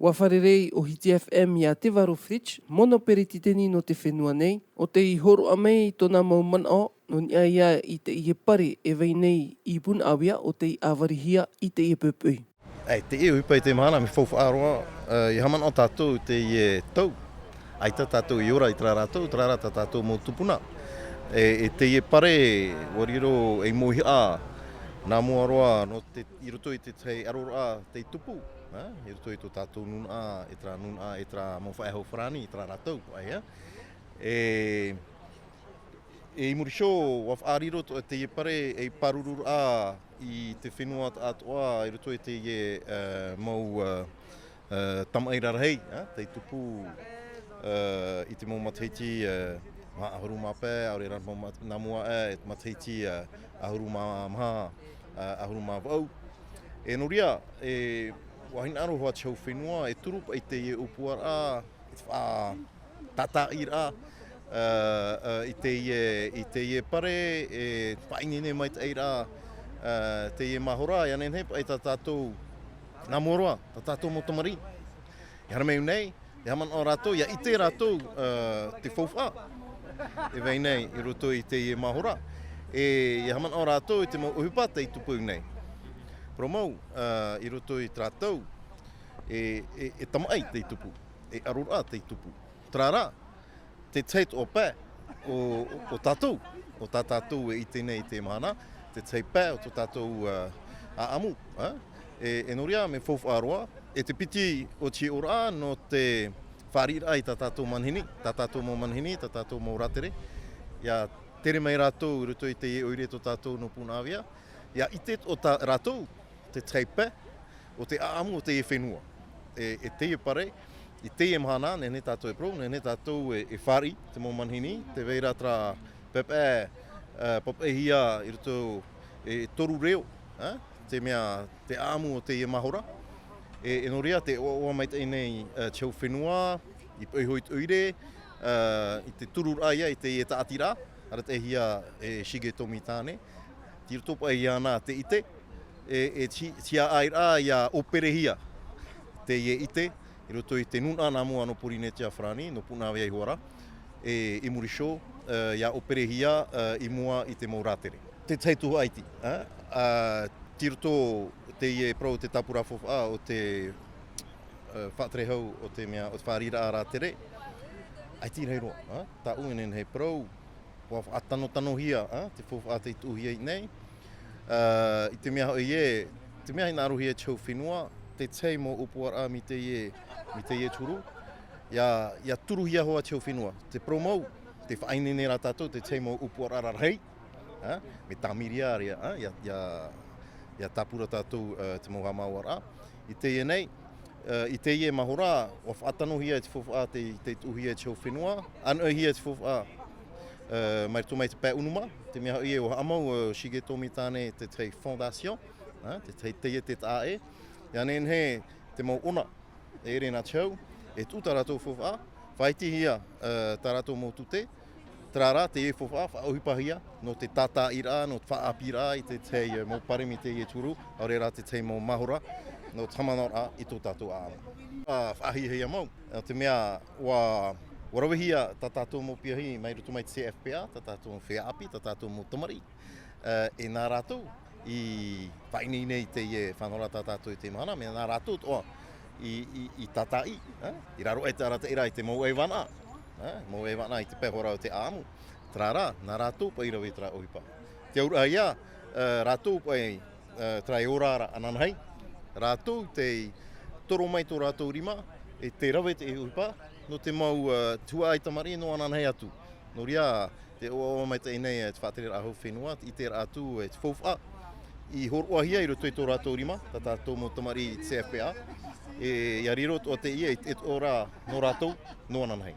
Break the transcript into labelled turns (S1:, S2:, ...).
S1: Wa wharerei o Hiti FM ia te waro Fritch, mono perititeni no te whenua nei, o te i horo a mei tōna mau mana no ni ia i te i he pare e wei nei i pun awia o te i awarihia i te i pupui.
S2: Ai, te i uipa i te mahana me fauwha aroa, i haman o tātou te i tau. Ai ta tātou i ora i tra rata tātou mō tupuna. E te i pare, wariro e mohi a, nā mua roa no te i roto i te tei arora te tupu. I roto i tō tātou nun a, e tra mō whaeho wharani, i tra rātou. E i murisho, waf āriro te i pare e parurur a i te whenua atoa, i roto i te mau tamaira rahei, te tupu i te mō mateiti ahuru mape, aure ran mō namua e mateiti ahuru maha, ahuru mawau. E noria, wahina aro hoa chau whenua, e turupa i te upuar a, tata ira, i te pare, e whainene mai te eira, te mahora, i anen hepa, e tātou nā moroa, tātou motomari. I harameu nei, e haman o rātou, ia i te rātou te whauwha. E wei nei, i roto i te mahora. E haman o rātou i te mau uhupa te i tupu nei. Pro mau, i roto i tātou, e tamai te i tupu, e arura te i tupu. Trara, te teit o pē, o tātou, o tātou e i tēnei te mahana, te tei pē o tātou a amu. E noria me whauwha aroa, e te piti o ti ora no te wharira i tātou manhini, tātou mō manhini, tātou mō ratere. Ia tere mai rātou ruto i te oire tō tātou no Punawia. Ia i te o tā rātou, te tei pē, o te aamu o te whenua. E te pare, i te mahana, nene tātou e pro, nene tātou e whari, te mō manhini, te veira tra pepe, popehia i ruto e toru reo, te mea, te aamu o te mahora. E noria te oa mai te nei chau whenua, i pēhoit uire, i te turur aia, i te taatira, ara te hia e shige tomi tāne. Ti rotopa e ana te ite, e tia aira ia operehia te ite, i roto i te nuna nā mua no Purinetia Whrani, no Punawia i Huara, i murisho, ia operehia i mua i te mauratere. Te teituhu aiti, ti roto te pro te tapura whawha o te whatrehau o te mea o te wharira a rātere, aiti rei roa, tā uenen hei pro, waf atano hia, te whawha te tuhia i nei. I te mea te mea hina aruhi e chau whenua, te tei mō upuara mi te turu, ia turuhia hoa chau whenua. Te pro mau, te whainene rā tātou, te tei mō upuara rarhei, me tamiria rea, ia tapura tātou te mō hamawara. I te nei, i te mahora, waf atano hia te whawha te tuhia e chau whenua, anoi hia te whawha mai tō mai te pē unuma, te mea hoi o hamau shige tomi tāne te tei fondation, te tei te tāe. Ia nen he te mau ona, e ere nā chau, e tūta rātou whawha, whaiti hia tā rātou mō tute, trara te whawha, whaohipahia, no te tata ira, no te whaapira i te tei mō paremi te turu, aure rā te tei mō mahora, no tamanora i tō tātou āma. Whaahihia mau, te mea warawihia tā tātou mō piahi mai roto mai te CFPA, tā tātou mō whea-api, tā tātou mō tomari. E nā rātou, i whaini nei te whanora tā tātou i te mahana, me nā rātou toa i tātai, i raro e te arata ira i te mō e wana, mō e wana i te pehora o te āmu. Trara, nā rātou pa irawe tra ohipa. Te aura ia, rātou pa tra e orara ananahei, rātou te toro mai tō rātou rima, e te rawe te ohipa, no te mau tua ai tamari no ananahei atu. No ria, te oa mai te nei te whatere aho whenua, i te atu e te whawha, i horoa hia i roto i tō rātou rima, tā tātou mō tamari CFPA, e ia riro o te ia, e ora no rātou, no ananahei.